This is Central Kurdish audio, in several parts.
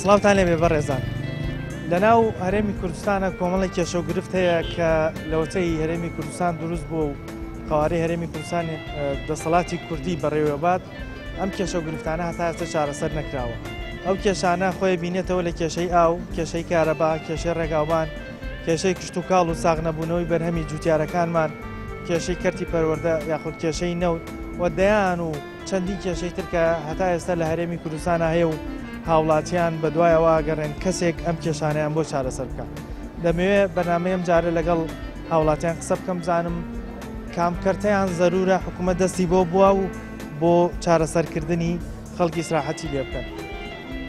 سڵاوتان لێبێ بەڕێزان لەناو هەرێمی کوردستانە کۆمەڵی کێشە و گرفت هەیە کە لەوەتەی هەرێمی کوردستان دروست بووە و قوارەی هەرێمی کوردستان دەسەڵاتی کوردی بەڕێوەبات ئەم کێشە و گرفتانە هەتا ئێستا چارەسەر نەکراوە. ئەو کێشانە خۆی بینێتەوە لە کێشەی ئاو، کێشەی کارەبا، کێشەی ڕێگاوبان، کێشەی کشت و کاڵ و ساغ نەبوونەوەی بەرهەمی جوتیارەکانمان، کێشەی کەرتی پەروەردە یاخود کێشەی نەوت و دەیان و چەندی کێشەی ترکە هەتا ئێستا لە هەرێمی کوردستانە هەیە و هاوڵاتیان بە دوایەوە گەڕێن کەسێک ئەم کێشانیان بۆ چارەسەر بکە. دەمەوێت بەنامەیەم جارە لەگەڵ هاوڵاتیان قسە بکەم بزانم کامکەرتەیان زەرورە حکوومەت دەستی بۆ بووە و بۆ چارەسەرکردنی خەڵکی سراحەتی لێ بکەن.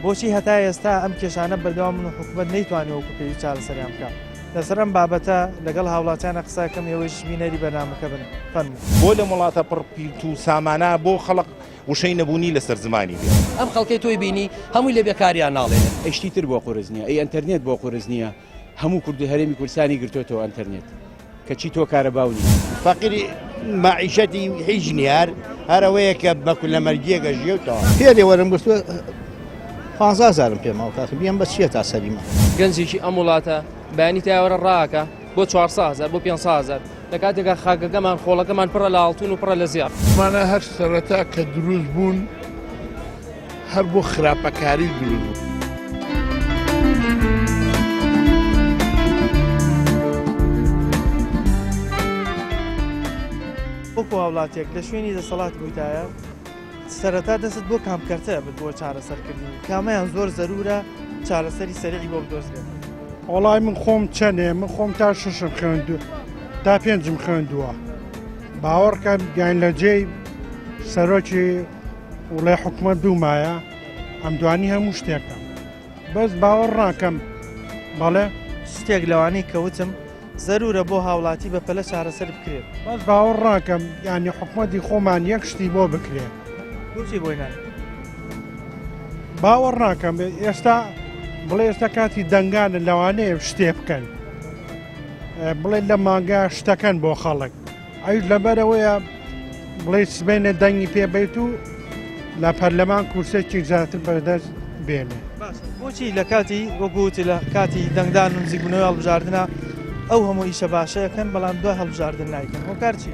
بۆچی هەتا ئێستا ئەم کێشانە بەردەوام من و حکوومەت نەیتوانێت وەکو پێویست چارەسەریان بکە. لەسەر ئەم بابەتە لەگەڵ هاوڵاتیانە قسەکەم ئێوەش بینەری بەنامەکە بن. فەرموو. بۆ لە وڵاتە پڕپیت و سامانە بۆ خەڵق وشەی نەبوونی لەسەر زمانی بێ. ئەم خەڵکی تۆی بینی هەمووی لە بێکاریان ناڵێنێ. ئەیشتی تر بۆ قورس نییە، ئەی ئەنتەرنێت بۆ قورس نییە. هەموو کوردی هەرێمی کوردستانی گرتوێتەوە ئەنتەرنێت. کەچی تۆ کارەباو نییە. فەقیری معیشەتی هیچ نیار هەرەوەیە کە بەکو لە مەرگیەکە ژیوتەوە. پێدێ وەرم گرتووە 15,000 پێماوە کاکە بیان بە چیە تا سەریمە. گەنجێکی ئەم وڵاتە بەیانی تاوەرە ڕاکە بۆ 400,000 بۆ 500,000 لە کاتێکە خاکەکەمان خۆڵەکەمان پڕە لە ئاڵتون و پڕە لە زیاد. مانە هەر سەرەتا کە دروست بوون هەر بۆ خراپەکاری دروست بوون. وەکو هاوڵاتێک لە شوێنی دەسەڵات بوویتایە سەرەتا دەست بۆ کامکەرتە بۆ چارەسەرکردنی کامەیان زۆر زەرورە چارەسەری سەریعی بۆ بدۆزرێت. وەڵای من خۆم چەندێ من خۆم تا 6م خوێندووە تا 5م خوێندووە باوەڕکەم گیان لە جێی سەرۆکی وڵای حکوومەت دوومایە ئەم دوانی هەموو شتێکم بەس باوەڕ ڕاکەم بەڵێ شتێک لەوانەی کەوتم زەرورە بۆ هاوڵاتی بەپەلە چارەسەر بکرێت. بەس باوەڕ ڕاکەم یانی حکوومەتی خۆمان یەک شتی بۆ بکرێت. بۆچی بۆی نان؟ باوەڕ ڕاکەم ئێستا بڵێ ئێستا کاتی دەنگانە لەوانەیە شتێ بکەن بڵێ لە مانگا شتەکەن بۆ خەڵک ئەویش لەبەرەوەیە بڵێ سبێنە دەنگی پێبیت و لە پەرلەمان کورسێکی زیاتر بەردەست بێنێ. بۆچی لە کاتی وەگوتی لە کاتی دەنگدان و نزیکبوونەوەی هەڵبژاردنە ئەو هەموو ئیشە باشەیەکەن بەڵام دوای هەڵبژاردن نایکەن هۆکار چی؟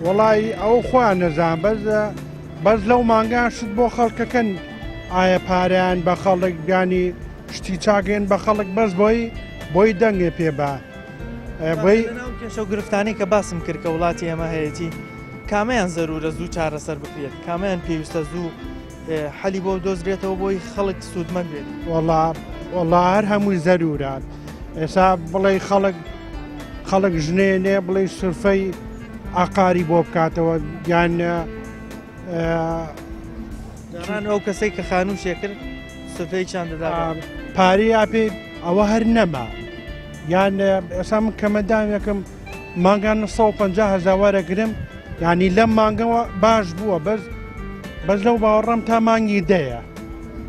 وەڵی ئەو خۆیان نەزان بەس لەو مانگان شت بۆ خەڵکەکەن ئایا پاریان بە خەڵک بیانی شتی چاگەن بە خەڵک بەس بۆی دەنگێ پێبا کێشە و گرفتانی کە باسم کرد کە وڵاتی ئێمە هەیەی کامیان زەرورە زوو چارەسەر بکرێت کامیان پێویستە زوو حەلی بۆ دۆزرێتەوە بۆی خەڵک سوودمە بێت. وەڵا هەر هەمووی زەرورات ئێستا بڵێ خەڵک ژنێنێ بڵێ سرفەی ئاقاری بۆ بکاتەوە یان ئەو کەسەی کە خانووشێ کرد سفەیەکیان دەدا پارەی پێ ئەوە هەر نەما یان ئێستا من کەمەدان یەکەم مانگان 150,000 وەرەگرم یعنی لەم مانگەوە باش بووە بەس لەو باوەڕەم تا مانگی دەیە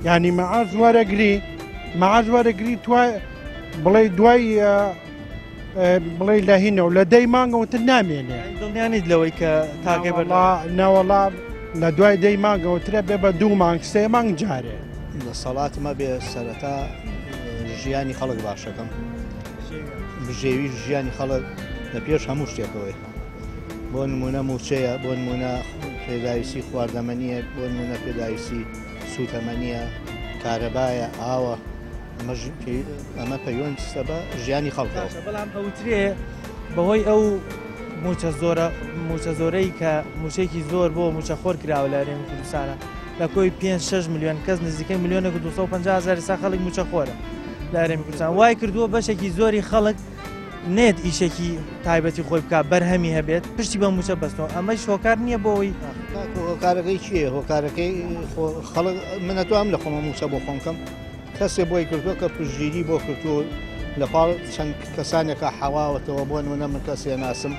یعنی مەعاز وەرەگری بڵێ دوای بڵێ لە هینە و لە دەی مانگەوتر نامێنێ دڵنیانیت لەوەی کە تاگەی ناوەڵا لە دوای دەی مانگەوترە بێ بە 2 مانگ 3 مانگ جارێ. لە سەڵاتمە بێ سەرەتا ژیانی خەڵک باشەکەم بژێوی ژیانی خەڵک لە پێش هەموو شتێکەوەی بۆ نمونە موچەیە بۆ نمونە پێداویستی خواردەمەنیە بۆ نمونە پێداویستی سوتەمەنیە کارەبایە ئاوە ئەمە پەیوەندیستە بە ژیانی خەڵکەوە. بەڵام ئەوترێ بەهۆی ئەو موچە زۆرەی کە موچێکی زۆر بۆ موچەخۆر کراوە لە هەرێمی کوردستانە لە کۆی 5-6 میلیۆن کەس نزیکەی 1,250,000 سا خەڵک موچەخۆرە لە هەرێمی کوردستان وای کردووە بەشێکی زۆری خەڵک نێت ئیشێکی تایبەتی خۆی بکات بەرهەمی هەبێت پشتی بە موچە بەستەوە ئەمەی شۆکار نییە بۆەوەی هۆکارەکەی چییە؟ هۆکارەکەی خەڵک منە تو ئەم لە خۆمە موچە بۆ خۆمکەم کەسێ بۆی کردووە کە پشتگیری بۆ کردووە لەپاڵ چەند کەسانێکە حەواوەتەوە بۆ نمونە من کەسێ ناسم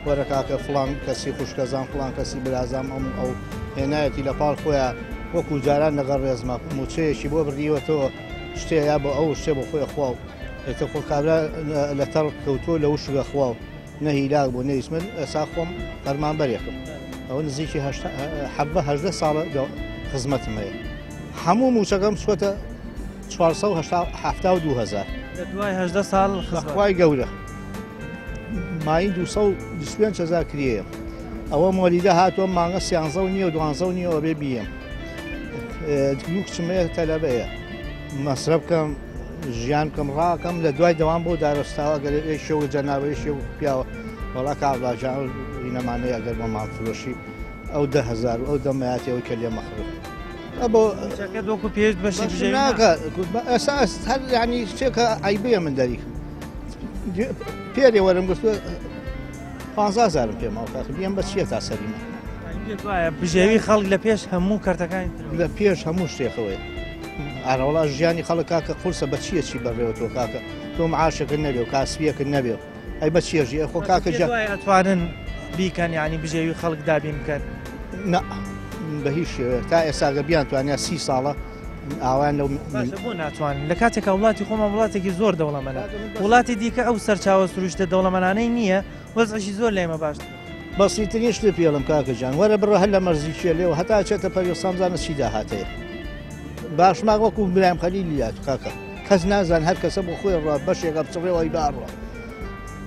وەرە کاکە فڵان کەسی خوشکەزان فڵان کەسی برازام ئەو هێنایەتی لەپاڵ خۆیان وەکو جاران لەگەڵ ڕێزمە موچەیەکی بۆ بردیوەتەوە شتەیە بۆ ئەو شتێ بۆ خۆی خواو ئێتە خۆ کابرا لە تەڕ کەوتۆ لە وشگە خواو نەهیلاک بۆ نەیسمن ئەسا خۆم فەرمانبەرێکم ئەوە نزیکی 18 ساڵە خزمەتم هەیە هەموو موچەکەم سوەتە 472,000 لە دوای 18 ساڵ خخوای گەورە ماین 220,000 کرێە ئەوە مۆلیدە هاتووە مانگە 13 و 12 ئەوە بێ بیەم دوو کچمەیە تەلەبەیە مەسرە بکەم ژیان بکەم ڕاکەم لە دوای دەوام بۆ دارستاوە گەر شێوە جەنابەیەشی و پیاوە وەڵا کابلاجان ینەمانەیە ئەگەر بۆ ماڵفرۆشی ئەو 10,000 و ئەو دەمەیاتەوەی کە لێ مەخرب بۆ دۆکو پێویست بەشی ناکە ئەساس هەر ینی شتێکە ئایبەیە من دەریک پێرێ وەرم گفتووە 15,000 پێماوە بیان بە چیە تا سەریمە بژێوی خەڵک لە پێش هەموو کارتەکانی لە پێش هەموو شتێکەوەی ئارەوڵا ژیانی خەڵک کاکە قورسە بە چیە چی بەڕێوە تۆ کاکە تۆ معاشەکە نەبێ و کاسبیەکە نەبێ ئەی بە چێژی خۆ کاکە ئەتوانن بیکەن ینی بژێوی خەڵک دابین بکەن بە هیچ شێوە تا ئێساگە بیان توانیا 30 ساڵە ئاوان لەو بۆ ناتوانن لە کاتێکە وڵاتی خۆمان وڵاتێکی زۆر دەوڵەمەنە وڵاتی دیکە ئەو سەرچاوە سروشتە دەوڵەمەانەی نییە وەزعشی زۆر لێمە باش بەسیترین شتێ پێڵم کاکەجان وەرە بڕە هەر لە مەرزیچێ لێەوە هەتا چێتە پەریۆسامزانە چی داهاتەیە باشماق وەکو برایم خەلیلی لات کاکە کەس نازان هەر کەسە بۆ خۆی ڕات بەشێکە بچڕێەوەی باڕە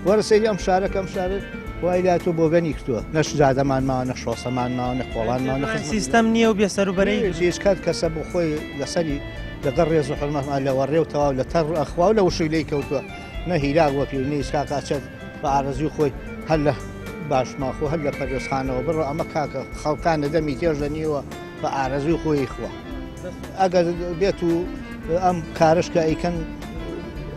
وەرە سەیری ئەم شارەکەم شارت وای لاتۆ بۆگەنی کردووە نەش زادەمان ماوە نە شۆسەمان ماوە نە خۆڵان ماوە سیستەم نییە و بێسەروبەرەی هیچ کات کەسە بۆ خۆی لەسەری لەگەڵ ڕێز و حرمەتمان لە وەڕێ و تەواو لە تەڕ ئەخوا و لە وشەی لی کەوتووە نە هیلاک وە پێونەیس کاکچێت بە ئارەزوی خۆی هەر لە باشماخۆ هەر لە پەرۆسخانەوە بڕە ئەمە کاکە خەڵکان لە دەمی تێژ لەنیوە بە ئارەزوی خۆی خوا ئەگەر بێت و ئەم کارشکە ئەیکەن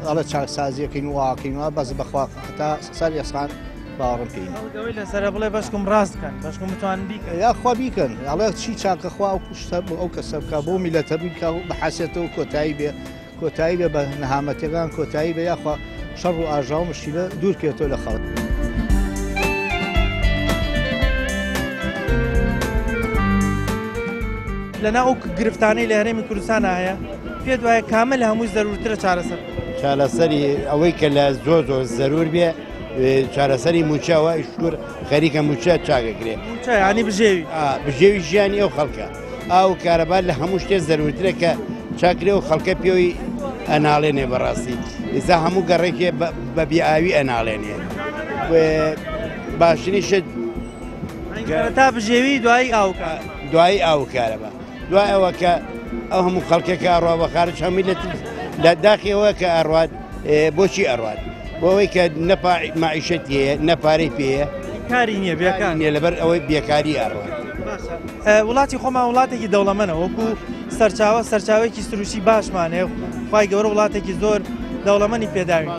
ئەڵە چاکسازیەکەین واکەینەوە بەس بەخوا تا سەر ئێسخان باوەڕم پێین لەسەر بڵێ بەشکم ڕاستکەن بەشکم بتوان بیکەن یاخوا بیکەن ئەڵێ چی چاکەخوا و کوشتە ئەو کەسە بکە بۆ میلەتە بیکە و بەحەسێتەوە کۆتایی بێ بە نەهامەتەکان کۆتایی بە یاخوا شەڕ و ئاژا و مشکلە دوورکێتەوە لە خەڵک لەنا ئەو گرفتانەی لە هەرێمی کوردستان هەیە پێ دوایە کامە لە هەمووی زەرورترە چارەسەر چارەسەری ئەوەی کە لە زۆر زەرور بێ چارەسەری موچەوە ئیشور خەریکە موچە چاکەکرێ ینی بژێوی ژیانی ئەو خەڵکە ئاو کارەبار لە هەموو شتێ زەرورترە کە چاکرێ و خەڵکە پێوی ئەناڵێنێ بەڕاستی ئێستا هەموو گەڕێکێ بە بیئاوی ئەناڵێنێ باشترین شت تا بژێوی دوایی ئاو کارەبا دوای ئەوە کە ئەو هەموو خەڵکێکە ئەڕوا بە خارج هەمووی لە داخیەوە کە ئەڕوات بۆچی ئەڕوات بۆەوەی کە مائیشەتی هەیە نەپارەی پێەیە کاری نییە بێکان نیە لەبەر ئەوەی بێکاری ئەڕوات وڵاتی خۆمان وڵاتێکی دەوڵەمەنە وەکو سەرچاوێکی سروشی باشمانێ خی گەورە وڵاتێکی زۆر دەوڵەمەنی پێداوی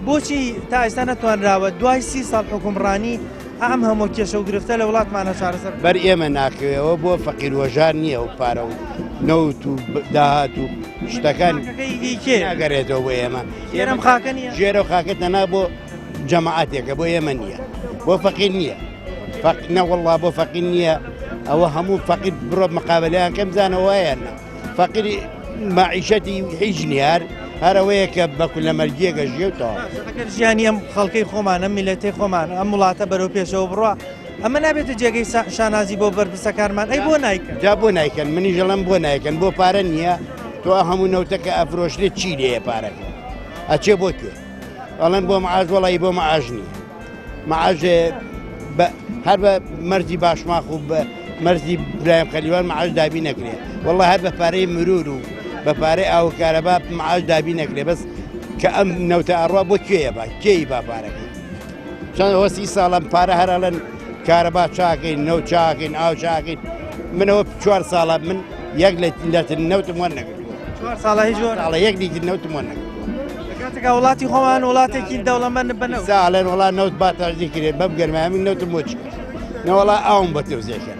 بۆچی تا ئێستا نەتوانراوە دوای 30 ساڵ حکومڕانی ئەم هەموو کێشە و گرفتە لە وڵاتمانە چارەسەر بەر ئێمە ناکەوێەوە بۆ فەقیرۆژار نییە و پارە و نەوت و داهات و شتەکان ناگەڕێتەوە بۆ ئێمە ئێرەم خاکە نیە ژێرە و خاکت نەنا بۆ جەماعاتێکە بۆ ئێمە نییە بۆ فەقیر نییە نەوەڵڵا بۆ فەقیر نییە ئەوە هەموو فەقیر بڕۆ مقابلەیان کەم زانەوەیانە فەقیری معیشەتی هیچ نیار هەرەوەیە کە بەکو لە مەرجێگە ژێوتەوە ژیانی ئەم خەڵکەی خۆمانە میلەتەی خۆمان ئەم وڵاتە بەرەو پێشەوە بڕە ئەمە نابێتە جێگەی شانازی بۆ بەرپرسەکارمان ئەی بۆ نایکەن جا بۆ نایکەن منی ژەڵم بۆ نایکەن بۆ پارە نییە تۆ هەموو نەوتەکە ئەفرۆشتێت چی لێیە پارەکە ئەچێ بۆ کوێ ئەڵەن بۆ مەعاش وەڵی بۆ مەعاش نییە مەعاش هەر بە مەرجی باشماخ و بە مەرجی برایم خەلیوان مەعاش دابی نەکرێ وەڵی هەر بە پارەی مرور و بە پارەی ئاو کارەبا مەعاش دابی نەکرێ بەس کە ئەم نەوتە ئەڕوا بۆ کوێیە با کێی با پارەکە چەند 30 ساڵم پارە هەرەڵەن کارەبا چاکەین نەو چاکەین ئاو چاکەین منەوە 4 ساڵە من یەک لە نەوتم وەر نەگرتووە 4 ساڵە هیچ جۆر ساڵە یەک دیتر نەوتم وەر نەگرتووە کاتێکا وڵاتی خۆمان وڵاتێکی دەوڵەمەند بنەوە ساڵێن وڵا نەوت با تەرزی کرێ بەم گەرمامی نەوتم بۆ چی نەوەڵا ئاوم بە تێوزێکە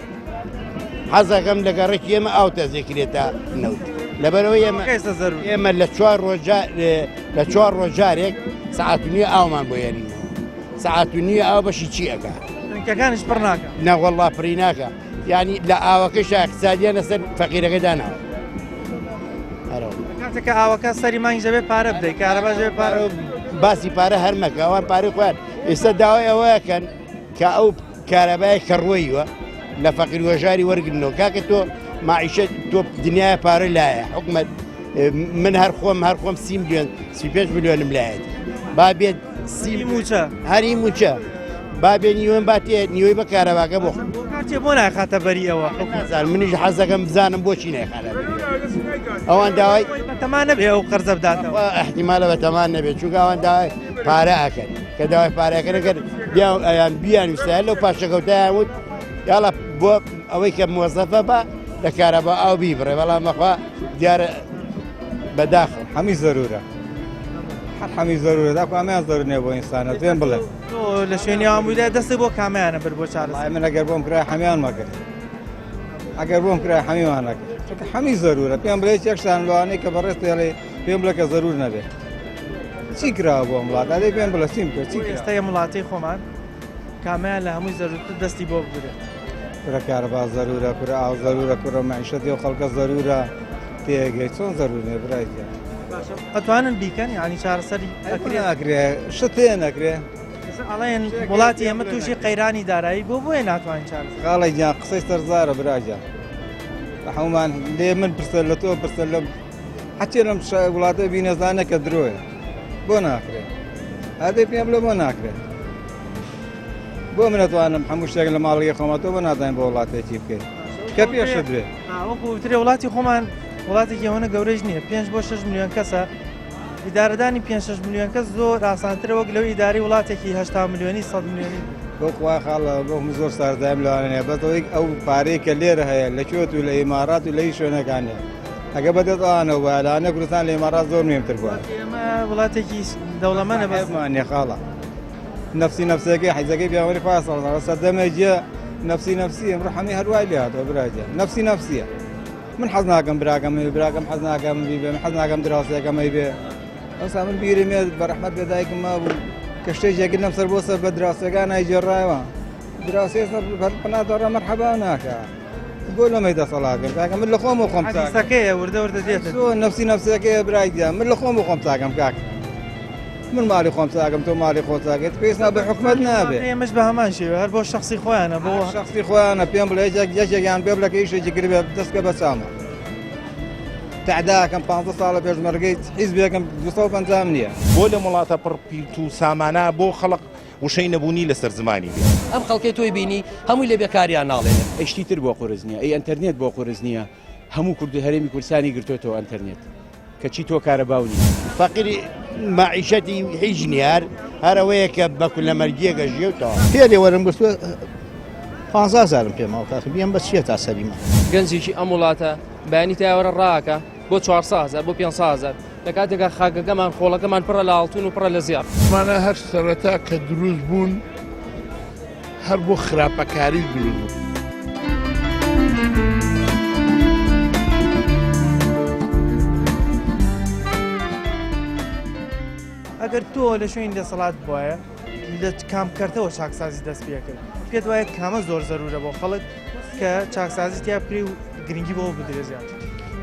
حەزەکەم لە گەڕێکی ئێمە ئاو تەزێکرێتە نەوت لەبەرەوەی ئێمە لە 4 ڕۆژارێک سەعات و نییە ئاومان بۆ یێنینەوە سەعات و نییە ئاو بەشی چی ئەکا کەکانش پڕ ناکە نەوەڵا پڕی ناکە یعنی لە ئاوەکەش اقتصادیانە سەر فەقیرەکە داناوە کاتێککە ئاوەکە سەری مانگ دەبێت پارە بدەیت کارەبا دەبێت پارە باسی پارە هەرمەکە ئەوان پارەی خۆیان ئێستا داوای ئەوەیەکەن کە ئەو کارەبای کەڕوویوە لە فەقیر وەژاری وەرگنەوە کاکە تۆ معیشە تۆ دنیای پارە لایە حکومت من هەر خۆم 30 میلیۆن 35 میلیۆنم لایەت با بێت موچە هەری موچە با بێ نیوەم باتێ نیوەی بە کارەباکە بۆ کارتێ بۆ ناخاتە بەری ئەوە نازان منیش حەزەکەم بزانم بۆچی نایخانە ئەوان داوای بەتەمان نەبێ ئەو قەرزە بداتەوە احتیمالە بەتەمان نەبێت چونکە ئەوان داوای پارە ئەکەن کە داوای پارەکەن کرد ئەیان بیان ویستایە لەو پاشەکەوتایان وت یاڵە بۆ ئەوەی کە موەزەفە بە لە کارەبا ئاو بیبڕێ بەڵام مەخوا دیارە بەداخل هەمی زەرورە هەمی زەرورە داکو ئەمیان زەرور نیە بۆ ئینسانە توێن بڵێ تۆ لە شوێنی ئامویدا دەستی بۆ کامیانە بەر بۆ چارەسەر من ئەگەر بۆم کرای هەمیان مەکرد ئەگەر بۆم کرای هەمیوان نەکرد چونکە هەمی زەرورە پێم بڵێ یەکشان لەوانەی کە بەڕێست دێڵێ پێم بڵێ کە زەرور نەبێت چی کراوە بۆ وڵات دەی پێم بڵێ چیم کرد چی ئێستا وڵاتی خۆمان کامیان لە هەمووی زەرورتر دەستی بۆ بگرێت کورە کارەبا زەرورە کورە ئاو زەرورە کورە مەعیشەتی و خەڵکە زەرورە تێگەی چۆن زەرور نیە برای ئەتوانن بیکەن ینی چارەسەری ناکرێ شتێ نەکرێ ئەڵێن وڵاتی ئێمە تووشی قەیرانی دارایی بۆیە ناتوانین چارەسەر خاڵی گیان قسەی سەرزارە براجە هەمومان لێ من پرسە لە تۆ پرسە لە حچێ لەم وڵاتە بینەزانە کە درۆیە بۆ ناکرێت هەدەی پێم بڵێ بۆ ناکرێت بۆ منەتوانم هەموو شتێک لە ماڵی خۆمەتەوە بۆ نازانین بۆ وڵاتێکی بکەیت کە پێشە درێ وەکوترێ وڵاتی خۆمان وڵاتێکی ئەوەنە گەورەش نییە 5 بۆ 6 میلیۆن کەسە ئیدارەدانی 5-6 میلیۆن کەس زۆر ئاسانترە وەک لەوەی ئیداری وڵاتێکی 80 میلیۆنی 100 میلیۆنی بۆ خوا خاڵە بۆ زۆر ساردایم لەوانەیە بەتەوەی ئەو پارەی کە لێرە هەیە لە کوێت و لە ئیمارات و لە هیچ شوێنەکانێ ئەگە بەدەتوانەوە لەوانە کوردستان لە ئیمارات زۆر مێمتر بووە ئێمە وڵاتێکی دەوڵەمەندە بەمانێ خاڵە نفسی نفسەکەی حیزەکەی پیاوەری خوا سەدەمەجێ نفسی ئەمڕۆ هەمی هەروای لێ هاتەوە براجە نفسی نفسیە من حەز ناکەم براکەم حەز ناکەم بیبێ من حەز ناکەم دراوسەکەمەی بێ ئەوسا من بیرم مێ بەرەحمەت بێدایکم مابوو کە شتێکێکی لەم سەر بۆ سەر بە دراوسەکان نایجێڕایەوە دراوسێ پەنادەڕە مەرحەبا ناکە بۆ لەمەی دەسەڵاتکرد کاکە من لە خۆم و خۆم سەکەیە وردە دێت نفسی نفسەکەی برایدە من لە خۆم و خۆم چاکەم کاک من مالی خۆم چاکەم تۆ مالی خۆ چاکەیت پێویست بە حکومەت نابێت ئێمەش بە هەمان شێوە هەر بۆ شخصی خۆیانە بۆ شخصی خۆیانە پێم بڵێ یەکێکیان پێ بڵێ کە ئیشێکی کردبێت دەستکە بە چامە تعداکەم 5 ساڵە پێشمەرگەی حیزبێکم 250 نییە بۆ لە وڵاتە پڕ پیت و سامانە بۆ خەڵق وشەی نەبوونی لەسەر زمانی ئەم خەڵکی تۆی بینی هەمووی لە بێکاریان ناڵێنێت ئەشتی تر بۆ قورس نییە ئەی ئەنتەرنێت بۆ قورس نییە هەموو کورد هەرێمی کوردستانی گرتوێتەوە ئەنتەرنێت کەچی تۆ کارەباونی فەقیری معیشەتی هیچ نیار هەرەوەیە کە بەکو لە مەرگیەکە ژێوتەوە پێ وەرم گرتووە 15 زارم پێماوە کاکە بیان بە چیە تا سەریمە گەنجێکی ئەم وڵاتە بەیانی تایوەرە ڕاکە بۆ 400 بۆ 500 لە کاتێکە خاگەکەمان خۆڵەکەمان پڕە لە ئاڵتون و پڕە لە زیاد مانە هەر سەرەتا کە دروست بوون هەر بۆ خراپەکاری دروست بوون. ئەگەر تۆ لە شوێن دەسەڵات بواە لە کامکردەوە چاکسازی دەست پێ کرد پێت وایە کامە زۆر زەرورە بۆ خەڵک کە چاکسازی تیا پێی و گرنگی بۆ بدرێ زیاد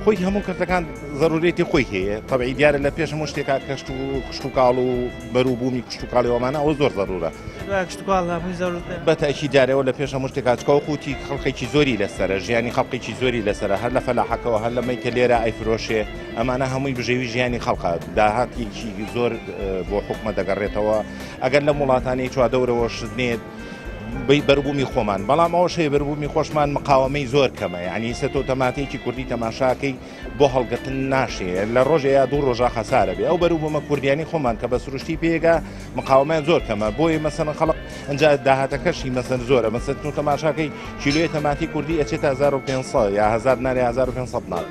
خۆی هەموو کردەکان ضرورێتی خۆی هەیە تەبعی دیارە لە پێش هەموو شتێکا کەشت و کشت و کاڵ و بەروبوومی کشت و کاڵی ئەومانە ئەوە زۆر ضرورە کشت و کاڵ هەمووی زەرورە بەتەکی دیارەوە لە پێش هەموو شتێکا چکە قوتی خەڵقێکی زۆری لەسرە ژیانی خەڵقێکی زۆری لەسرە هەر لە فەلاحەکەەوە هەر لەمەی کە لێرە ئەیفرۆشێ ئەمانە هەمووی بژێوی ژیانی خەڵقە داهاتێکی زۆر بۆ حکومە دەگەڕێتەوە ئەگەر لە وڵاتانی چوادەورەوە شتنێت بەربوومی خۆمان بەڵام ئەوە شەیە بەربوومی خۆشمان مقاومەی زۆر کەمە یعنی سە تۆ تەماتێکی کوردی تەماشاکەی بۆ هەڵگرتن ناشێ لە ڕۆژێ یا دوو ڕۆژە خەسارە بێ ئەو بەربوومە کوردیانی خۆمان کە بە سروشتی پێگا مقاومەیان زۆر کەمە بۆی مەسەن خەڵق ئەنج داهاتەکەشی مەسەن زۆرە مەسەن تۆ تەماشاکەی کیلۆی تەماتی کوردی ئەچێت 1500 یا 1000 ناری 1500 نار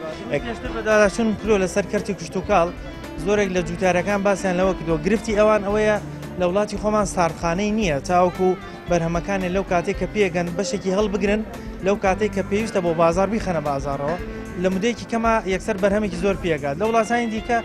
بەداچون کرۆ لەسەر کەرتی کشت و کاڵ زۆرێک لە جوتارەکان باسییان لەوە کردەوە گرفتی ئەوان ئەوەیە لە وڵاتی خۆمان ساردخانەی نییە تاوەکو بەرهەمەکانی لەو کاتێک کە پێگەن بەشێکی هەڵبگرن لەو کاتێک کە پێویستە بۆ بازار بیخەنە بازارەوە لە مدەیەکی کەمە یەکسەر بەرهەمێکی زۆر پێگات لە وڵاتانی دیکە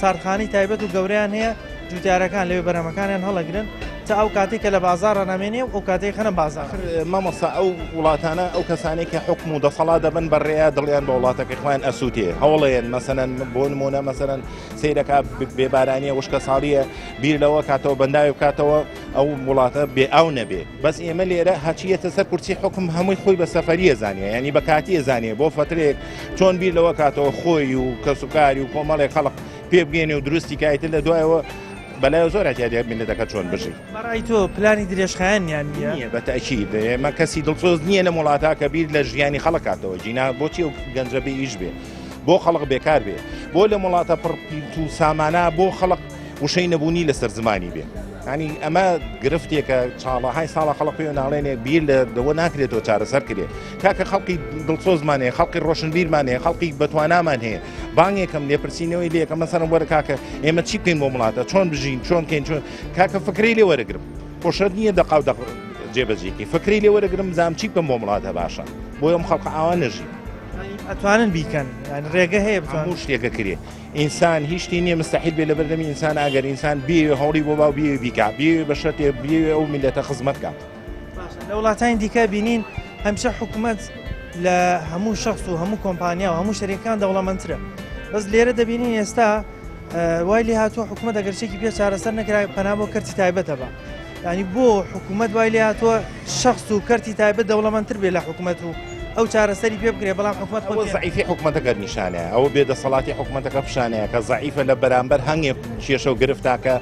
ساردخانەی تایبەت و گەوریان هەیە جوتیارەکان لەوێ بەرهەمەکانیان هەڵەگرن تا ئەو کاتێک کە لە بازارە نامێنێ و ئەو کاتێک خەنە بازار مامەسا ئەو وڵاتانە ئەو کەسانێک کە حکم و دەسەڵات دەبن بەڕێیا دڵیان بە وڵاتەکە خۆیان ئەسووتێ هەوڵێن مەسەنەن بۆ نمونە مەسەرەن سیرەکە بێبارانیە وشکە ساڵیە بیر لەوە کاتەوە بەنداوی بکاتەوە ئەو وڵاتە بێ ئەو نەبێ بەس ئێمە لێرە هەچیەتە سەر کورسی حکم هەمووی خۆی بە سەفەریە زانیە ینی بە کاتیە زانیە بۆ فترێک چۆن بیر لەوە کاتەوە خۆی و کەسوکاری و کۆمەڵێک خەڵق پێ بگەێنێ و دروستی کایتر لە دوایەوە بەلای زۆر ئەتیادی ملەتەکە چۆن بژی بەڕای تۆ پلانی درێژخایەنیان نییە بەتەکید ئێمە کەسی دڵسۆز نییە لە وڵاتە کە بیر لە ژیانی خەڵکاتەوە جینا بۆچی و گەنجە بێ ئیش بێ بۆ خەڵق بێکار بێ بۆ لە وڵاتە پڕ و سامانە بۆ خەڵق وشەی نەبوونی لەسەر زمانی بێ ینی ئەمە گرفتێکە چاڵەهای ساڵە خەڵق پێ ناڵێنێ بیر لەوە ناکرێتەوە چارەسەر کرێ کاکە خەڵقی دڵسۆزمانەیە خەڵقی ڕۆشنبیرمانەیە خەڵقی بەتوانامان هەیە بانگێکم لێپرسینەوەی لێکە مەسەرم وەرە کاکە ئێمە چی بکەین بۆ وڵاتە چۆن بژین چۆن کەین چۆن کاکە فکری لێ وەرەگرم خۆشەت نییە دەقاو جێبەجێکی فکری لێ وەرەگرم زام چی بکەم بۆ وڵاتە باشە بۆ ئەم خەڵق ئاوا نەژی ئەتوانن بیکەن ڕێگە هەیە هەموو شتێکە کرێ ئینسان هیچ شتی نییە مستحیل بێ لە بەردەمی ئینسان ئەگەر ئینسان بێ هەوڵی بۆ باو بێ بیکا بێ بە شتێ بێ ئەو میلەتە خزمەت کات لە وڵاتانی دیکە بینین هەمیشە حکوومەت لە هەموو شخص و هەموو کۆمپانیا و هەموو شەریەکان دەوڵەمەندترە بەس لێرە دەبینین ئێستا وای لێ هاتووە حکوومەت ئەگەرچێکی پێ چارەسەر نەکرای پەنا بۆ کەرتی تایبەتە بە ینی بۆ حکوومەت وای لێ هاتووە شخص و کەرتی تایبەت دەوڵەمەندتر بێ لە حکوومەت و ئەو چارەسەری پێ بکرێ بەڵام حکوومەت ئەوە زعیفی حکوومەتەکە نیشانەیە ئەوە بێدەسەڵاتی حکوومەتەکە پیشانەیە کە زعیفە لە بەرامبەر هەنگێ کێشە و گرفتاکە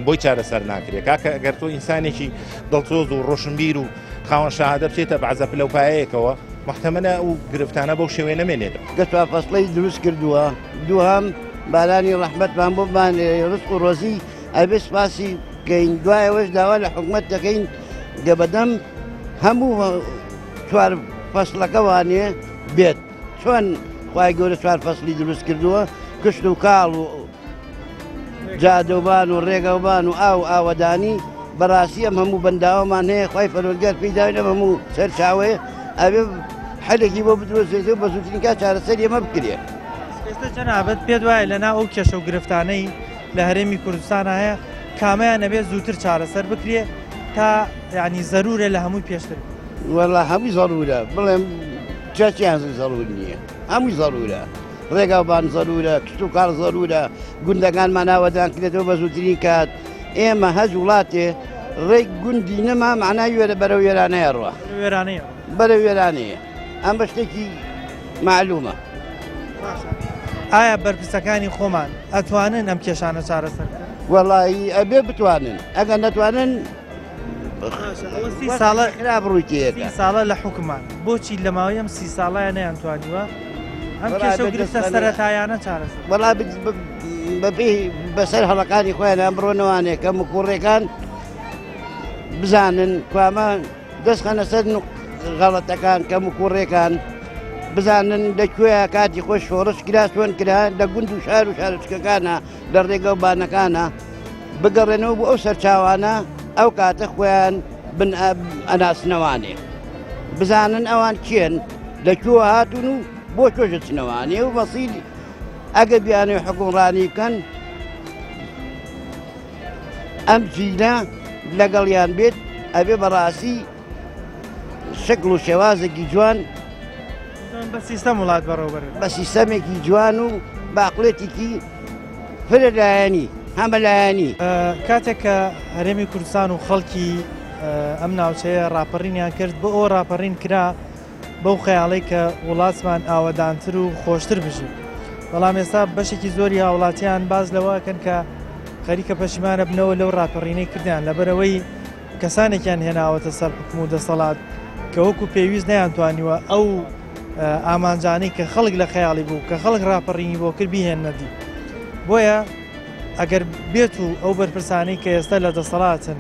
بۆی چارەسەر ناکرێت کاکە ئەگەر تۆ ئینسانێکی دڵسۆز و ڕۆشنبیر و خاوەن شەهادە بچێتە بەعزە پلەپایەکەوە محتەمەنە ئەو گرفتانە بەو شێوەیە نەمێنێتەوە گەتوا فەسڵەی دروست کردووە دووهەم بارانی ڕەحمەتمان بۆمان ڕزق و ڕۆزی ئەبێ سپاسی بکەین دوایەوەش داوا لە حکوومەت دەکەین گەبەدەم هەموو چوار فەسڵەکە وانێ بێت چۆن خوای گەورە چوار فەسڵی دروست کردووە کشت و کاڵ و جادەوبان و ڕێگەوبان و ئاو ئاوەدانی بەڕاستی ئەم هەموو بەنداوەمان هەیە خوای فەروەردگار پێداوین ئەم هەموو سەرچاوەیە ئەبێ حەلێکی بۆ بدرۆزێتەوە بە زووترین کات چارەسەر ئێمە بکرێ ئێستا جەنابەت پێت وایە لەنا ئەو کێشە و گرفتانەی لە هەرێمی کوردستان هەیە کامیان نەبێت زووتر چارەسەر بکرێ تا یعنی زەرورە لە هەمووی پێشتر وەڵا هەمووی زەرورە بڵێم چاچیان زەرور نییە هەمووی زەرورە ڕێگاوبان زەرورە کشت و کاڵ زەرورە گوندەکانمان ناوەدان کرێتەوە بە زووترین کات ئێمە هەج وڵاتێ ڕێک گوندی نەما معنای وێرە بەرەو وێرانەیە ڕوە وێرانەیە بەرەو وێرانەیە ئەم بە شتێکی معلومە ئایا بەرپرسەکانی خۆمان ئەتوانن ئەم کێشانە چارەسەر وەڵایی ئەبێ بتوانن ئەگەر نەتوانن ساڵە خراپ ڕوویتەیەەکە ساڵە لە حکومان بۆچی لە ماوەی ئەم 30 ساڵایە نەیانتوانیوە ئەم کێشە و گرفتە سەرەتایانە چارەسەر وەڵا بەپێی بەسەر هەڵەکانی خۆیان ئەمڕۆنەوانێک کە مکوڕێکان بزانن کوامە دەستخەنە سەر غەڵەتەکان کە مکوڕێکان بزانن لەکوێە کاتی خۆش شۆڕش کرا چۆن کرا لە گوند و شار و شارچکەکانە لە ڕێگە و بانەکانە بگەڕێنەوە بۆ ئەو سەرچاوانە ئەو کاتە خۆیان بن ئەناسنەوانێ بزانن ئەوان کێن لەکوێ هاتون و بۆ تۆژە چنەوانێ و بەسیل ئەگە بیانێ حکومڕانی بکەن ئەم جینە لەگەڵیان بێت ئەبێ بەڕاستی شکل و شێوازێکی جوان بە سیستەم وڵات بەڕێوەبەر بە سیستەمێکی جوان و باقلێتێکی فرەلایەنی هەمەلایەنی کاتێک کە هەرێمی کوردستان و خەڵکی ئەم ناوچەیە ڕاپەڕینیان کرد بۆ ئەو ڕاپەڕین کرا بەو خەیاڵەی کە وڵاتمان ئاوەدانتر و خۆشتر بژی بەڵام ئێستا بەشێکی زۆری هاوڵاتیان باز لەوەکەن کە خەریکە پەشیمانە بنەوە لەو ڕاپەڕینەی کردیان لەبەرەوەی کەسانێکیان هێناوەتە سەر حکم و دەسەڵات کە وەکو پێویست نەیانتوانیوە ئەو ئامانجانەی کە خەڵک لە خەیاڵی بوو کە خەڵک ڕاپەڕینی بۆ کرد بیهێنەدی بۆیە ئەگەر بێت و ئەو بەرپرسانەی کە ئێستا لە دەسەڵاتن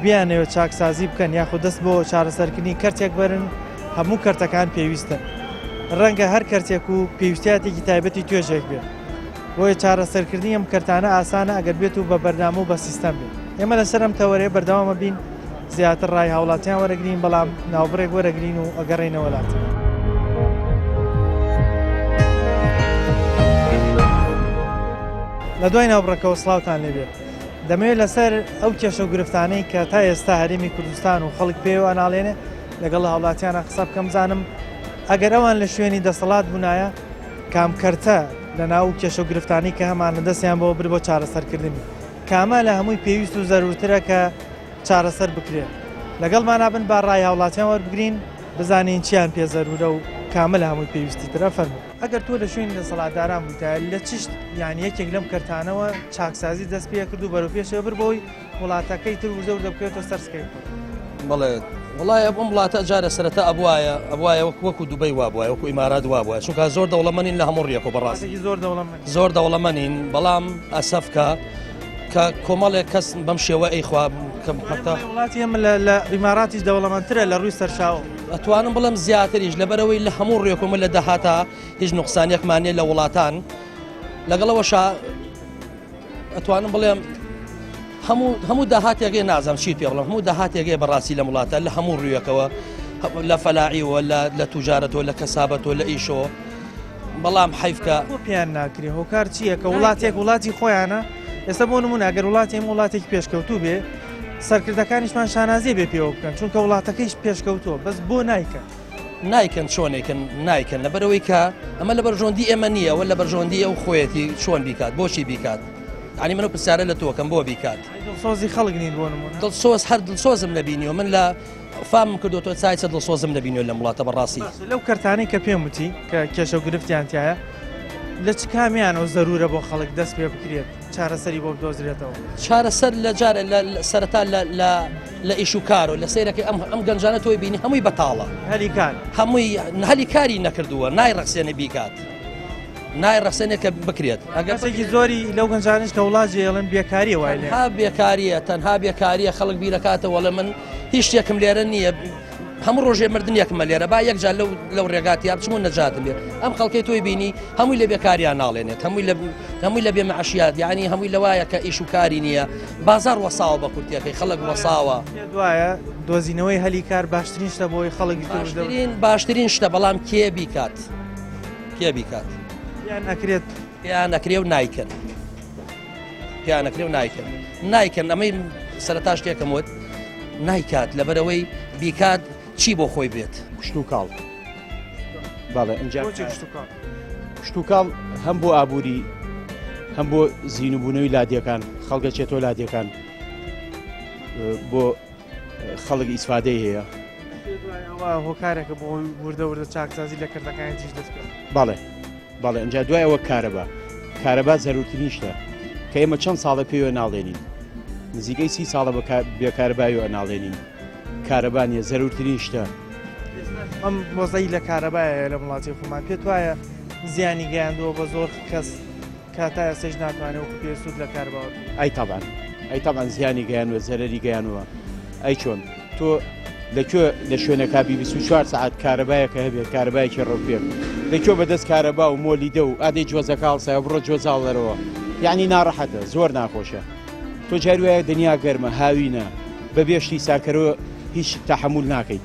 بیانەوە چاکسازی بکەن یاخود دەست بۆ چارەسەرکردنی کەرتێک بەرن هەموو کەرتەکان پێویستن ڕەنگە هەر کەرتێک و پێویستیاتێکی تایبەتی توێژێک بێت بۆیە چارەسەرکردنی ئەم کەرتانە ئاسانە ئەگەر بێت و بە بەردام و بە سیستەم بێت ئێمە لەسەر ئەم تەوەرەیە بەردەوامە بین زیاتر ڕای هاوڵاتیان وەرەگرین بەڵام ناوبڕێک وەرەگرین و ئەگەڕێنەوە وڵات لە دوای ناوبڕەکەەوە سڵاوتان لێبێت دەمەوێت لەسەر ئەو کێشە و گرفتانەی کە تا ئێستا هەرێمی کوردستان و خەڵک پێوە ئەناڵێنێ لەگەڵ هاوڵاتیانە قسە بکەم زانم ئەگەر ئەوان لە شوێنی دەسەڵات بوونایە کامکەرتە لە ناو کێشە و گرفتانی کە هەمانە دەستیان بۆ بر بۆ چارەسەرکردنی کامە لە هەمووی پێویست و زەرورترە کە چارەسەر بکرێت لەگەڵمان نابن با ڕای هاوڵاتیان وەربگرین بزانین چیان پێ زەرورە و کامە لە هەمووی پێویستی ترە فەرموو ئەگەر تۆ لە شوێنی دەسەڵاتداران بوویتە لە چشت یان یەکێک لەم کەرتانەوە چاکسازی دەست پێ کرد و بەرەو پێشەوە بر بۆی وڵاتەکەی تر وزە وردە بکرێتەوە سەرسکەی بەڵێ وڵایە ئەم وڵاتە جارە سەرەتا ئەبوایە وەکو دوبەی وابووە وەکو ئیمارات وابووە چونکە زۆر دەوڵەمەنین لە هەموو ڕێک و بەڕاستی زۆر دەوڵەمەنین بەڵام ئەسەفکە کە کۆمەڵێک کەس بەم شێوە ئەیخوا وڵاتی ئەمە لە ئیماراتیش دەوڵەمەندترە لە ڕووی سەرچاو ئەتوانم بڵم زیاتریش لەبەرەوەی لە هەموو ڕێکۆمە لە داهاتا هیچ نوقسانیەکمانێ لە وڵاتان لەگەڵەوەشا ئەتوانم بڵێم هەموو داهاتێگەی نازم چیت پێ بڵم هەموو داهاتێگەی بەڕاستی لە وڵاتە لە هەموو ڕوویەکەوە لە فەلاعیوە لە توجارەتەوە لە کەسابەتەوە لە ئیشۆ بەڵام حیفکە پیان ناکرێ هۆکار چییە کە وڵاتی خۆیانە ئێستا بۆ نمونە ئەگەر وڵاتی وڵاتێکی پێشکەوتوو بێ سەرکردەکانیشمان شانازیە بێ پێوە بکەن چونکە وڵاتەکەیش پێشکەوتووە بەس بۆ نایکەن چۆنێکن نایکەن لەبەرەوەی کە ئەمە لە بەرژۆندی ئێمە نییە وە لە بەرژۆندی ئەو خۆیەتی چۆن بیکات بۆچی بیکات عنی منە پرسیارە لە تۆکەم بۆ بیکات دڵسۆزی خەڵک نین بۆ نمونە دڵسۆز هەر دڵسۆزم نەبینیەوە من لە فامم کردوتۆ چایسە دڵسۆزم نەبینیەوە لە وڵاتە بەڕاستی لەو کەرتانەی کە پێم وتی کە کێشە و گرفتیانتیایە لە چ کامیانەوە زەرورە بۆ خەڵک دەست پێ بکرێت چارەسەری بۆ بدۆزرێتەوە چارەسەر لە جارە سەرەتا لە ئیش و کار و لە سیرەکەی ئەم گەنجانە تۆی بینی هەمووی بەتاڵە هەمووی هەلی کاری نەکردووە نایڕەخسێنە بیکات نایڕەخسێنێ کە بکرێت ئەگەسێکی زۆری لەو گەنجانش کە وڵاتی ئێڵن بێکاریە وای لێ بێکاریە تەنها بێکاریە خەڵک بیرەکاتەوە لە من هیچ شتێکم لێرە نییە هەموو ڕۆژێ مردنیەکمە لێرە با یەکجار لەو ڕێگاتی بچمون نەجاتم بێت ئەم خەڵکەی تۆی بینی هەمووی لە بێکاریان ناڵێنێت هەمووی لە بێمەعەشیات یعنی هەمووی لەوایە کە ئیش و کاری نییە بازار وەساوە بە کورتیەکەی خەڵک وەساوە دوایە دۆزینەوەی هەلی کار باشترین شتە بۆی خەڵکی باشترین شتە بەڵام کێ بیکات یان نەکرێ و نایکەن نایکەن ئەمەی سەرەتا شتێکم وت نایکات لەبەرەوەی بیکات چی بۆ خۆی بێت شتوکاڵ باڵێ ئەنج شتوکاڵ هەم بۆ ئابووری هەم بۆ زیینوبوونەوەی لادیەکان خەڵگە چێتۆ لادیەکان بۆ خەڵک ئیسفادەی هەیە هۆکارێکە بۆ وردە چاکسازی لە کردەکانی تیش دەست باڵێ ئەنج دوایەوە کارەبا زەرورترین شتە کە ئێمە چەند ساڵە پێوە ناڵێنین نزیکەی 30 ساڵە بێکارەبایەوە ناڵێنین کارەبانیە زەرورترین شتە ئەم مۆزەی لە کارەبایە لە وڵاتی خۆمان پێت وایە زیانی گەیاندەوە بە زۆر کەس کاتایە سێژ ناتوانێت وەکو پێسوود لە کارباوە ئەی تاوان زیانی گەیانوە زەرەری گەیانوە ئەی چۆن تۆ لەکوێ لە شوێنەکە 24 ساعت کارەبایەکە هەبێت کارەبایەکی ڕۆپێت لەکوێ بەدەست کارەبا و مۆلی دە و ئادەی جۆزەکاڵسایە بڕۆ جۆزاڵ دەرەوە یعنی ناڕەحەتە زۆر ناخۆشە تۆ جاروایە دنیا گەرمە هاوینە بەبێشتی ساکەرەوە هیچ تەحمل ناکەیت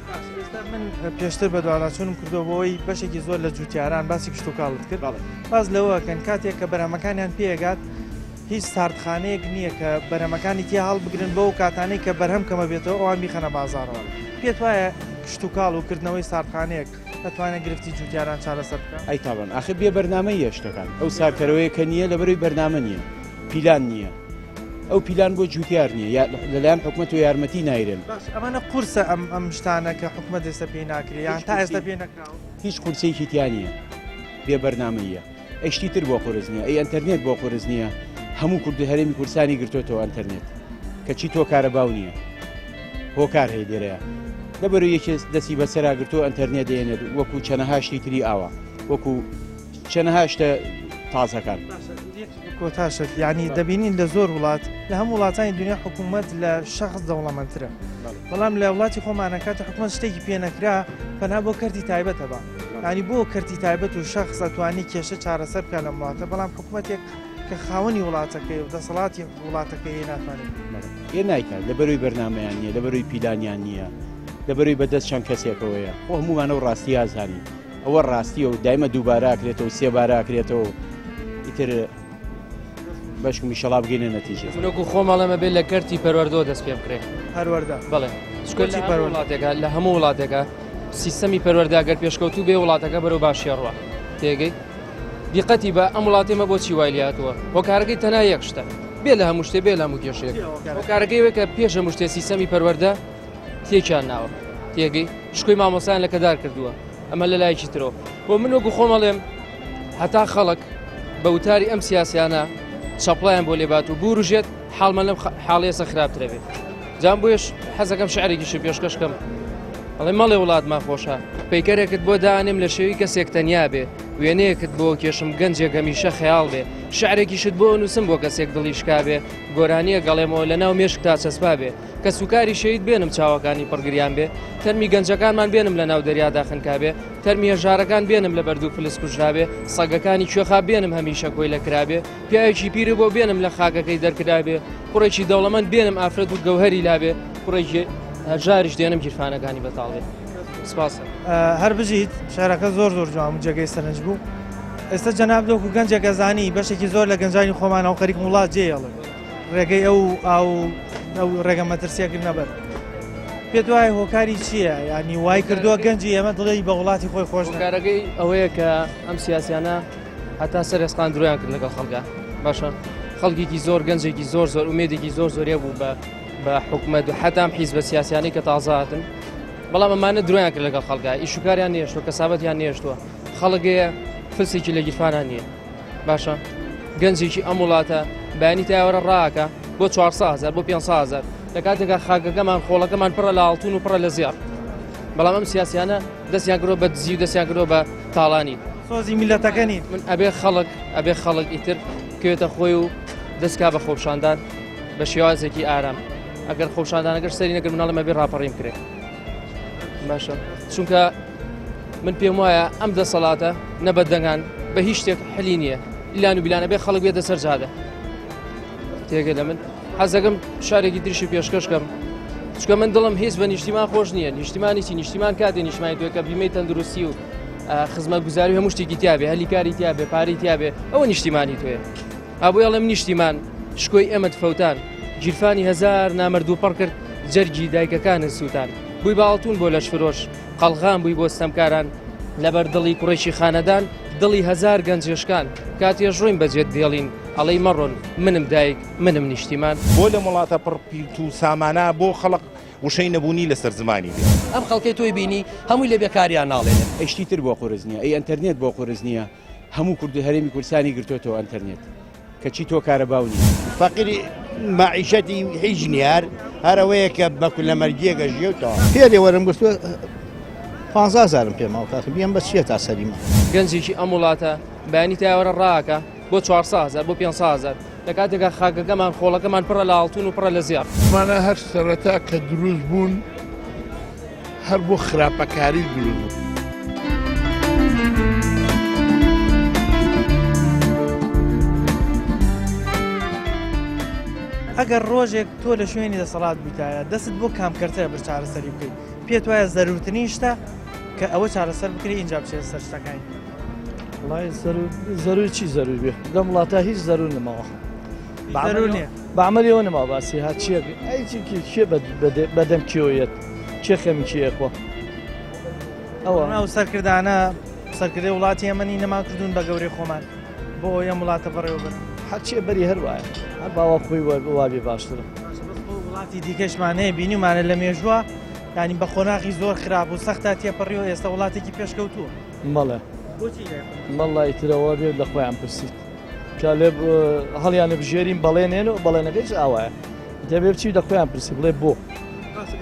من پێشتر بە دوالاتچوونم کردو بۆەوەی بەشێکی زۆر لە جوتیاران باسی کشت و کاڵت کرد باز لەوەکەن کاتێک کە بەرهەمەکانیان پێگات هیچ ساردخانەیەک نییە کە بەرهەمەکانی تی هەڵ بگرن بەو کاتانەی کە بەرهەم کەمە بێتەوە ئەوان بیخەنە بازارەوە پێت وایە کشت و کاڵ و کردنەوەی ساردخانەیەک دەتوانێت گرفتی جوتیاران چارەسەر بکات ئەی تاوان ئاخر بێ بەرنامەیە شتەکان ئەو ساکەرەوەی کە نییە لەبەروی بەرنامە نییە پیلان نییە ئەو پیلان بۆ جوتیار نییە لەلایەن حکومەت و یارمەتی نایرن ئەمانە قورسە ئەم شتانە کە حکومەت ئێستا پێی ناکرێت یان تا ئێستا پێ نەکراوە هیچ قورسێکی تیان نییە بێ بەرنامەیە ئەشتی تر بۆ قورس نییە ئەی ئەنتەرنێت بۆ قورس نییە هەموو کوردی هەرێمی کورسانی گرتوێتەوە ئەنتەرنێت کەچی تۆ کارەباو نییە هۆکار هەیە لێرەیە لەبەرەوەی یەکێ دەستی بەسەرا گرتووە ئەنتەرنێت دێنێت وەکو چەنەهاشتی تری ئاوە وەکو چەنەهاشتە تازەکان کۆتاشت یعنی دەبینین لە زۆر وڵات لە هەموو وڵاتانی دنیا حکوومەت لە شەخص دەوڵەمەندترە بەڵام لە وڵاتی خۆمانە کاتە حکوومەت شتێکی پێ نەکرا پەنا بۆ کەرتی تایبەتە بە ینی بۆ کەرتی تایبەت و شەخص ئەتوانی کێشە چارەسەر بکە لە وڵاتە بەڵام حکوومەتێک کە خاوەنی وڵاتەکەی و دەسەڵاتی وڵاتەکەی ناتوانێت ئێ نایکات لەبەروی بەرنمەیان نییە لەبەروی پیلانیان نییە لەبەروی بەدەست چەند کەسێکەوەیە خۆ هەمووانە و ڕاستی ئازانی ئەوە ڕاستیە و دایمە دووبارە ئاکرێتەوە سێبارە ئاکرێتەوە ئیتر بەشکمی شەڵا بگەینە نەتیجە منوەکو خۆمەڵەمە بێت لە کەرتی پەروەردۆ دەست پێ بکرێت هەروەردە بڵێ وڵاتێکە لە هەموو وڵاتێکە سیستەمی پەروەردەگەر پێشکەوتو بێ وڵاتەکە بەرەو باشیێڕوە تێگەی دیقەتی بە ئەم وڵاتێمە بۆچی وای لاتوە هۆکارەکەی تەنها یەک شتە بێ لە هەموو شتێ بێ لە هەموو کێشەیەک هۆکارەکەی وێ کە پێش هەموو شتێ سیستەمی پەروەردە تێکیان ناوە تێگەی شکۆی مامۆسایان لە کەدار کردووە ئەمە لە لایەکی ترەوە بۆ من وەکو خۆمەڵێم هەتا خەڵک بە وتاری ئەم سیاسیانە چەپڵیان بۆ لێبات و بوروژێت حاڵمە لەم حاڵێسە خراپترە بێت جام بۆیش حەزەکەم شعرێکیش پێشکەشکەم ئەڵێ مەڵێ وڵاتمان خۆشە پەیکەرێکت بۆ دانێم لە شێوی کەسێک تەنیا بێ وێنەیەکت بۆ کێشم گەنجێک هەمیشە خەیاڵ بێ شعرێکیشت بۆ نووسم بۆ کەسێک دڵیشکا بێ گۆرانیە گەڵێمەوە لە ناو مێشک تا چەسپا بێ کە سوکاری شەید بێنم چاوەکانی پڕگریان بێ تەرمی گەنجەکانمان بێنم لە ناو دەریادا خنکا بێ تەرمی هێژارەکان بێنم لە بەردوو فلس کوژرا بێ سەگەکانی کوێخا بێنم هەمیشە کۆی لە کرابێ پیاوێکی پیرە بۆ بێنم لە خاکەکەی دەرکرا بێ کوڕێکی دەوڵەمەند بێنم ئافرەت و گەوهەری لابێ کوڕێکی هەژاریش دێنم گیرفانەکانی بەتاڵێ سپاسە هەر بژیت شارەکە زۆر جوان جێگەی سەرنج بوو ئێستا جەناب دۆکو گەنجێکە زانی بەشێکی زۆر لە گەنجانی خۆمانە و خەریک وڵات جێڵن ڕێگەی ئەو ڕێگە مەترسیەکرد نەبەر پێت وایە هۆکاری چییە ینی وای کردووە گەنجی ئێمە دڵی بە وڵاتی خۆی خۆش کارەکەی ئەوەیە کە ئەم سیاسیانە هەتا سەر ئێسقان درۆیان کرد لەگەڵ خەڵگا باشە خەڵکێکی زۆر گەنجێکی زۆر ومێدێکی زۆریە بوو بە حکومەت و حەتام حیز بە سیاسیانی کە تازاتن بەڵام ئەمانە درۆیان کرد لەگەڵ خەڵگا ئیشوکاریان نێشتوە کەسابەتیان نێشتووە خەڵگەیە فلسێکی لە گیرفانان نییە باشە گەنجێکی ئەم وڵاتە بەیانی تاوەرە ڕاکە بۆ 400,000 بۆ 500,000 لە کاتێکا خاکەکەمان خۆڵەکەمان پڕە لە ئاڵتون و پڕە لە زیار بەڵام ئەم سیاسیانە دەستیان گرۆ بە دزی و دەستیان گرۆ بە تاڵانی سۆزی میلەتەکەنی من ئەبێ خەڵک ئیتر کوێتە خۆی و دەستکا بە خۆپشاندان بە شێوازێکی ئارام ئەگەر خۆپشاندانەگەر سەری نەگەر مناڵەمە بێ ڕاپەڕیم کرێ باشە چونکە من پێم وایە ئەم دەسەڵاتە نەبەدەنگان بە هیچ شتێک حەلی نییە ئیلان و بیلانە بێ خەڵک بێتە سەر جادە تێگە لە من حەزەکەم شارێکی تریشی پێشکەشکەم چکە من دڵم هیچ بە نیشتیمان خۆش نییە نیشتیمانیی نیشتیمان کاتێ نیشتمانی توێ کە بیمەی تەندروستی و خزمەت گوزاری هەموو شتێکی تیابێ هەلیکاری تیابێ پاری تیابێ ئەوە نیشتیمانی توێ ئابوو ئەڵێم نیشتیمان شکۆی ئێمە فەوتان گیرفانی هەزار نامەرد و پڕ کرد جەرگی دایکەکانە سووتان بووی باڵتون بۆ لەش فرۆش قەڵغان بووی بۆ ستەمکاران لەبەر دڵی کوڕێکی خانەدان دڵی هەزار گەنجێشکان کاتێ ژوین بەجێت دێڵین ئەڵەی مەڕۆن منم دایک منم نیشتیمان بۆ لە وڵاتە پڕپیت و سامانە بۆ خەڵق وشەی نەبوونی لەسەر زمانی بێ ئەم خەڵکەی تۆی بینی هەمووی لە بێکاریان ناڵێنێ ئەشتی تر بۆ قورس نییە ئەی ئەتەرنێت بۆ قورس نییە هەموو هەرێمی کوردستانی گرتوتەوە ئەتەرنێت کەچی تۆ کارەباونی فەقیری معیشەتی هیچ نیار هەرەوەیە کە بەکو لە مەرگیەکە ژێوتەوە پێدێ وەرم گوستوە 15,000 پێماوە کاکە بیان بە چیە تا سەریمە گەنجێکی ئەم وڵاتە بەیانی تاوەرە ڕاکە بۆ 400,000 بۆ 500,000 لە کاتێکا خاکەکەمان خۆڵەکەمان پڕە لە ئاڵتون و پڕە لە زیار مانە هەر سەرەتا کە دروست بوون هەر بۆ خراپەکاری دروست بوون. ئەگەر ڕۆژێک تۆ لە شوێنی دەسەڵات بیتایە دەست بۆ کامکردتە بر چارەسەری بکەیت پێت وایە زەرورتنی شتە کە ئەوە چارەسەر بکری اینجا بچێت سەر شتەکانی وڵای زەروری چی زەروری بێ لەم وڵاتە هیچ زەرور نەماوە بەعمەلیەوە نەما باسی هات چیە ئەیکی بەدەم کێوەیەت چێ خەمی کێخۆ ئەوە سەرکردانە سەرکردی وڵاتی ئەمەنی نەما کردوون بە گەورەی خۆمان بۆ ئەم وڵاتە بەڕێوە بن هەرچیە بەری هەروایە هەر باوە خۆی وابێ باشترە وڵاتی دیکەشمانەیە بینیمانە لە مێژووە ینی بە خۆناغی زۆر خراپ و سەختا تێپەڕیەوە ئێستا وڵاتێکی پێشکەوتووە مەڵێ مەڵی ترەوە بێت لە خۆیان پرسیت کە لێ هەڵیانە بژێرین بەڵێنێن و بەڵێنەکەیش ئاوایە دەبێ بچی لە خۆیان پرسی بڵێ بۆ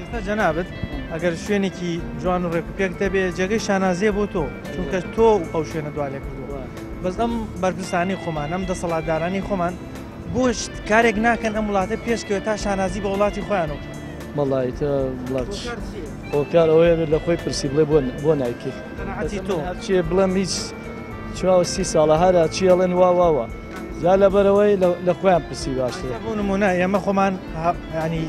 ئێستا جەنابەت ئەگەر شوێنێکی جوان و ڕێکوپێک دەبێت جێگەی شانازیە بۆ تۆ چونکە تۆ ئەو شوێنە دوالێ کردووە بەس ئەم بەرپرسانی خۆمان ئەم دەسەڵاتدارانی خۆمان بۆ کارێک ناکەن ئەم وڵاتە پێشکەوێت تا شانازی بە وڵاتی خۆیانەوە مەڵی هۆکار ئەوەیە لە خۆی پرسی بڵێ بۆ نایکێت چیە بڵێم هیچ 30 ساڵە هەرە چیڵێن واواوە جا لەبەرەوەی لە خۆیان پرسی باشتر بۆ نمونە ئێمە خۆمان ینی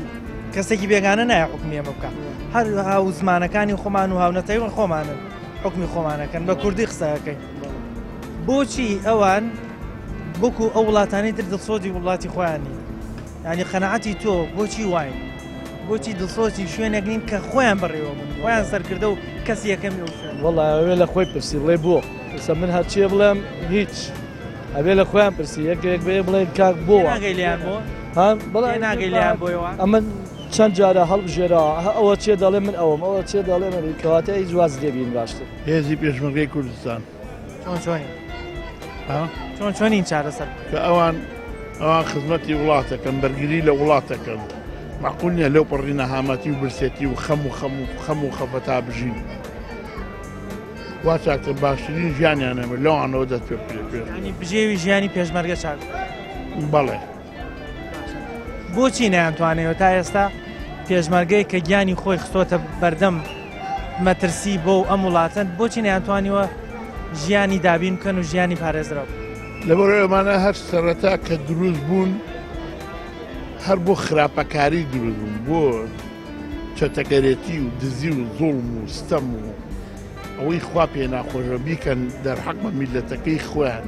کەسێکی بێگانە نایە حکمی ئێمە بکە هەر هاو زمانەکانی خۆمان و هاونەتەیون خۆمانن حکمی خۆمانەکەن بە کوردی قسەکەین بۆچی ئەوان بۆکو ئەو وڵاتانی تر دڵسۆزی وڵاتی خۆیانی ینی قەنەعەتی تۆ بۆچی واین بۆچی دڵسۆزی شوێنێک نین کە خۆیان بڕێوە بن خۆیان سەرکردە و کەس یەکەمی ئەو شوێن وەڵا ئەوێ لە خۆی پرسی بڵێ بۆ ئێستا من هەرچیە بڵێم هیچ ئەبێ لە خۆیان پرسی یەکێک بێ بڵێ کاک بۆ ناگەی لیان بۆ بڵێ ناگەی لیان بۆیەوە ئەمە چەند جارە هەڵبژێرەوە ئەوە چێ دەڵێ من ئەوم ئەوە چێ دەڵێ من کەواتە هیچ واز دێبین باشتر هێزی پێشمەرگەی کوردستان چۆنین چارەسەر کە ئەوان خزمەتی وڵاتەکەن بەرگری لە وڵاتەکەن معقول نییە لەو پڕینە هامەتی و برسێتی و خەم و خەفەتا بژین وا چاکتە باشترین ژیانیانەمە لەوانەوە دەست پێ پێ ینی بژێوی ژیانی پێشمەرگە چاک بەڵێ بۆچی نەیانتوانێتەوە تا ئێستا پێشمەرگەی کە گیانی خۆی خستۆتە بەردەم مەترسی بۆ ئەم وڵاتن بۆچی نەیانتوانیوە ژیانی دابین بکەن و ژیانی پارێزراو لەبەرەوە ئەمانە هەر سەرەتا کە دروست بوون هەر بۆ خراپەکاری دروست بوون بۆ چەتەگەرێتی و دزی و زوڵم و ستەم و ئەوەی خوا پێ ناخۆشە بیکەن دەرحەق بە میلەتەکەی خۆیان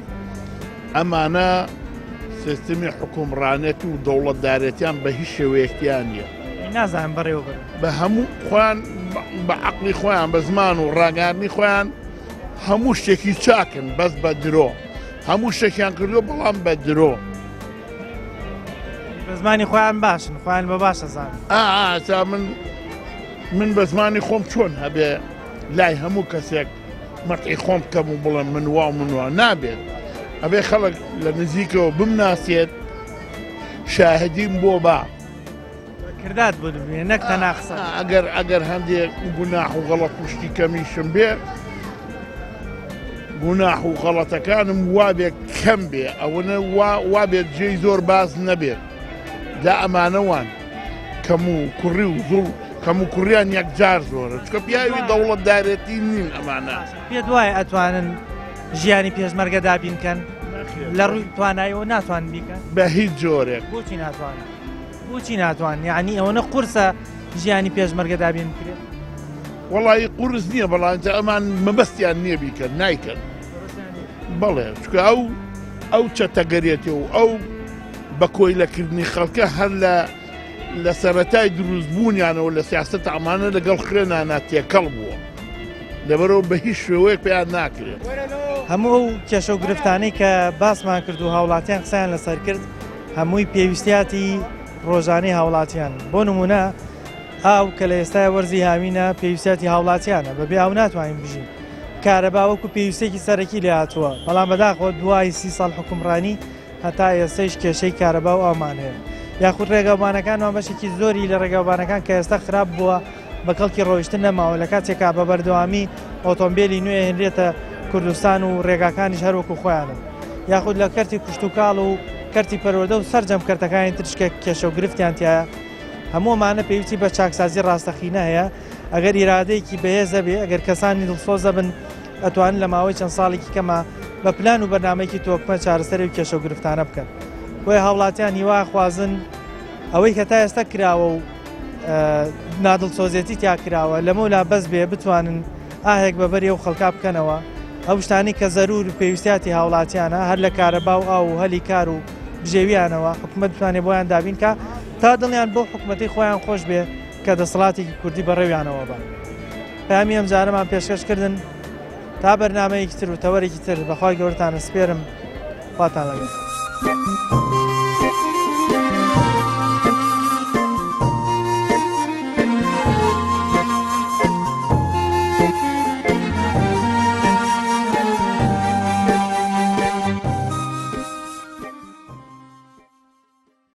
ئەمانە سیستمی حکومڕانێت و دەوڵەتدارێتیان بە هیچ شێوەیەکیان نیە نازانم بەڕێوە بن بە هەموو خۆیان بە عەقڵی خۆیان بە زمان و ڕاگەاندنی خۆیان هەموو شتێکی چاکن بەس بە درۆ هەموو شتێکیان کردو بەڵام بە درۆ بە زمانی خۆیان باشن خۆیان بە باش ئەزانن تا من بە زمانی خۆم چۆن هەبێ لای هەموو کەسێک مەرقی خۆم بکەم و بڵێم من وا منوە نابێت ئەبێ خەڵک لە نزیکەوە بمناسێت شاهدیم بۆ با کردات بۆ دەبێ نەک تەنها قسە ئەگەر هەندێک گوناح و غەڵەت پشتی کەمیشم بێ گوناح و غەڵەتەکانم وابێت کەم بێ ئەوەنە وابێت جێی زۆر باز نەبێت دا ئەمانەوان کەم و کوڕی و زوڵ کەم و کوڕیان یەکجار زۆرە چکە پیاوی دەوڵەتدارێتی نین ئەمانە پێ دوایە ئەتوانن ژیانی پێشمەرگە دابینکەن لە ڕووی توانایەوە ناتوان بیکەن بە هیچ جۆرێک بۆچی ناتوان یعنی ئەوەنە قورسە ژیانی پێشمەرگە دابین بکرێت وەڵی قورس نییە بەڵام ئەمان مەبەستیان نییە بیکەن نایکەن بەڵێ چکە ئەو چەتەگەرێتی و ئەو بە کۆیلەکردنی خەڵکە هەر لە سەرەتای دروستبوونیانەوە لە سیاست ئەمانە لەگەڵ خوێنانە تێکەڵ بووە لەبەرەوە بە هیچ شێوەیەک پێیان ناکرێت هەموو کێشە و گرفتانەی کە باسمان کرد و هاوڵاتیان قسەیان لەسەر کرد هەمووی پێویستیاتی ڕۆژانەی هاوڵاتیان بۆ نمونە ئاو کە لە ئێستای وەرزی هاوینە پێویستیاتی هاوڵاتیانە بەبێ ئاو ناتوانین بژین کارەبا وەکو پێویستێکی سەرەکی لێ هاتووە بەڵام بەداخۆ دوای 30 ساڵ حکومڕانی هەتا ئێستەش کێشەی کارەبا و ئامان هەیە یاخود ڕێگەوبانەکانمان بەشێکی زۆری لە ڕێگەوبانەکان کە ئێستا خراپ بووە بە کەڵکی ڕۆیشتن نەماوە لە کاتێکا بە بەردەوامی ئۆتۆمبیلی نوێ هێنرێتە کوردستان و ڕێگاکانیش هەروەکو خۆیانن یاخود لە کەرتی کوشت و کاڵ و کەرتی پەروەردە و سەرجەم کەرتەکانی ترشکە کێشە و گرفتیان تایە هەموومانە پێویستی بە چاکسازی ڕاستەخینە هەیە ئەگەر ئیرادەیەکی بەهێزە بێ ئەگەر کەسانی دڵسۆزە بن ئەتوانن لە ماوەی چەند ساڵێکی کەمە بە پلان و بەرنامەیەکی تۆکمە چارەسەری و کێشە و گرفتانە بکەن بۆیە هاوڵاتیان هیوا خوازن ئەوەی کە تا ئێستا کراوە و نادڵسۆزێتی تیا کراوە لەمەولا بەس بێ بتوانن ئاهێک بەبەری و خەڵکا بکەنەوە ئەو شتانی کە زەرور و پێویستیاتی هاوڵاتیانە هەر لە کارەبا و ئاو و هەلی کار و بژێویانەوە حکومەت بتوانێت بۆیان دابین کە تا دڵیان بۆ حکومەتی خۆیان خۆش بێ کە دەسەڵاتێکی کوردی بەڕێویانەوە بە پامی ئەم جارەمان پێشکەشکردن تا بەرنامەیەکی تر و تەوەرێکی تر بەخوای گەورتانە سپێرم خواتان لەگەڵ